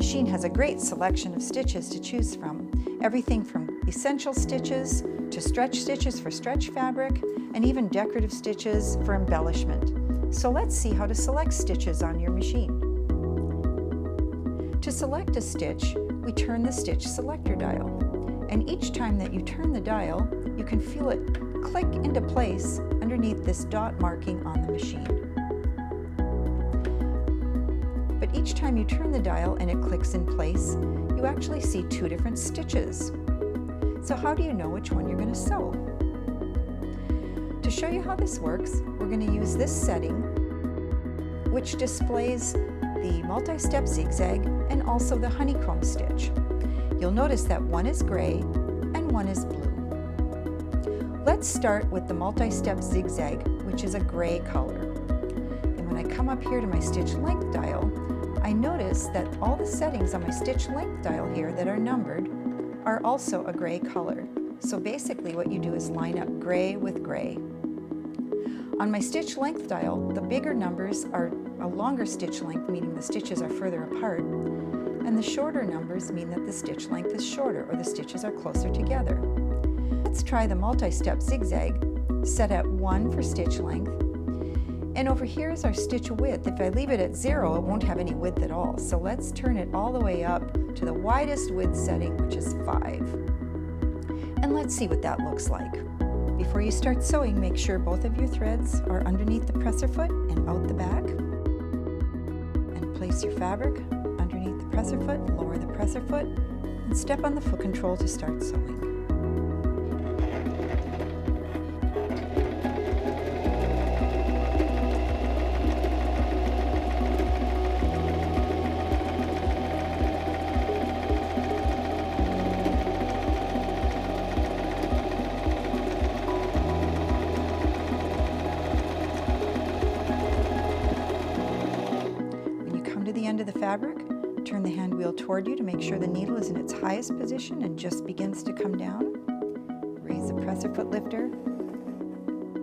machine has a great selection of stitches to choose from. Everything from essential stitches to stretch stitches for stretch fabric, and even decorative stitches for embellishment. So let's see how to select stitches on your machine. To select a stitch, we turn the stitch selector dial. And each time that you turn the dial, you can feel it click into place underneath this dot marking on the machine. But each time you turn the dial and it clicks in place, you actually see two different stitches. So how do you know which one you're going to sew? To show you how this works, we're going to use this setting, which displays the multi-step zigzag and also the honeycomb stitch. You'll notice that one is gray and one is blue. Let's start with the multi-step zigzag, which is a gray color. And when I come up here to my stitch length dial, I notice that all the settings on my stitch length dial here that are numbered are also a gray color. So basically what you do is line up gray with gray. On my stitch length dial, the bigger numbers are a longer stitch length, meaning the stitches are further apart, and the shorter numbers mean that the stitch length is shorter, or the stitches are closer together. Let's try the multi-step zigzag, set at 1 for stitch length. And over here is our stitch width. If I leave it at 0, it won't have any width at all. So let's turn it all the way up to the widest width setting, which is 5. And let's see what that looks like. Before you start sewing, make sure both of your threads are underneath the presser foot and out the back. And place your fabric underneath the presser foot, lower the presser foot, and step on the foot control to start sewing. The end of the fabric, turn the hand wheel toward you to make sure the needle is in its highest position and just begins to come down. Raise the presser foot lifter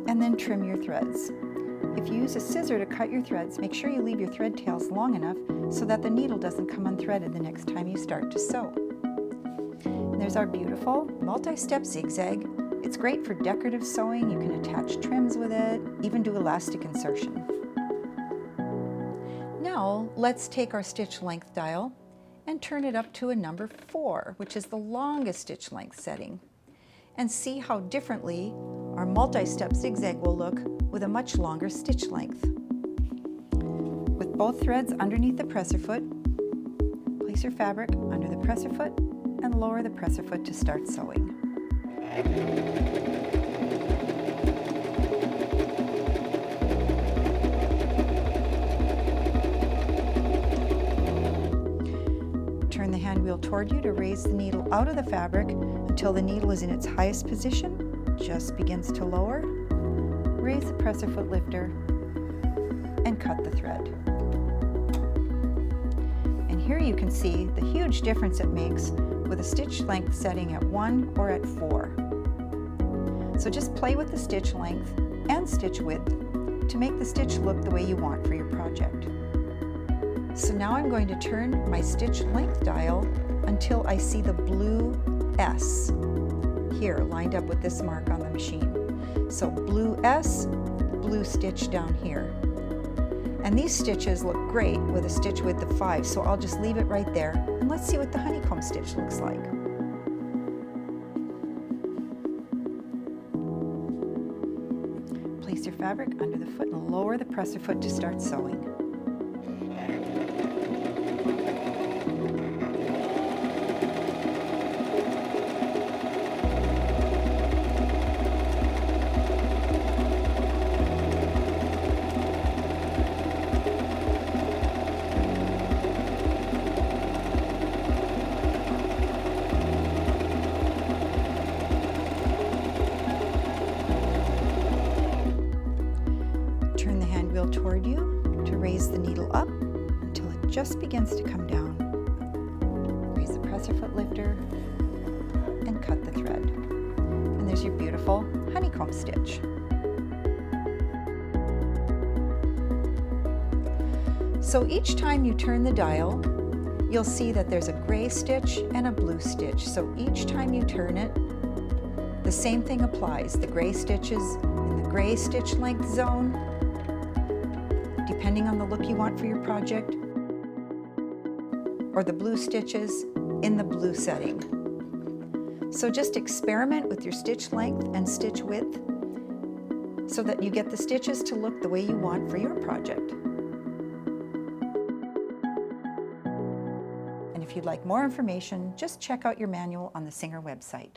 and then trim your threads. If you use a scissor to cut your threads, make sure you leave your thread tails long enough so that the needle doesn't come unthreaded the next time you start to sew. And there's our beautiful multi-step zigzag. It's great for decorative sewing. You can attach trims with it, even do elastic insertion. Now, let's take our stitch length dial and turn it up to a number 4, which is the longest stitch length setting, and see how differently our multi-step zigzag will look with a much longer stitch length. With both threads underneath the presser foot, place your fabric under the presser foot and lower the presser foot to start sewing. Turn the hand wheel toward you to raise the needle out of the fabric until the needle is in its highest position, just begins to lower. Raise the presser foot lifter and cut the thread. And here you can see the huge difference it makes with a stitch length setting at 1 or at 4. So just play with the stitch length and stitch width to make the stitch look the way you want for your project. So now I'm going to turn my stitch length dial until I see the blue S here lined up with this mark on the machine. So blue S, blue stitch down here. And these stitches look great with a stitch width of 5, so I'll just leave it right there. And let's see what the honeycomb stitch looks like. Place your fabric under the foot and lower the presser foot to start sewing. Turn the hand wheel toward you to raise the needle up until it just begins to come down. Raise the presser foot lifter and cut the thread. And there's your beautiful honeycomb stitch. So each time you turn the dial, you'll see that there's a gray stitch and a blue stitch. So each time you turn it, the same thing applies. The gray stitches in the gray stitch length zone, depending on the look you want for your project, or the blue stitches in the blue setting. So just experiment with your stitch length and stitch width so that you get the stitches to look the way you want for your project. And if you'd like more information, just check out your manual on the Singer website.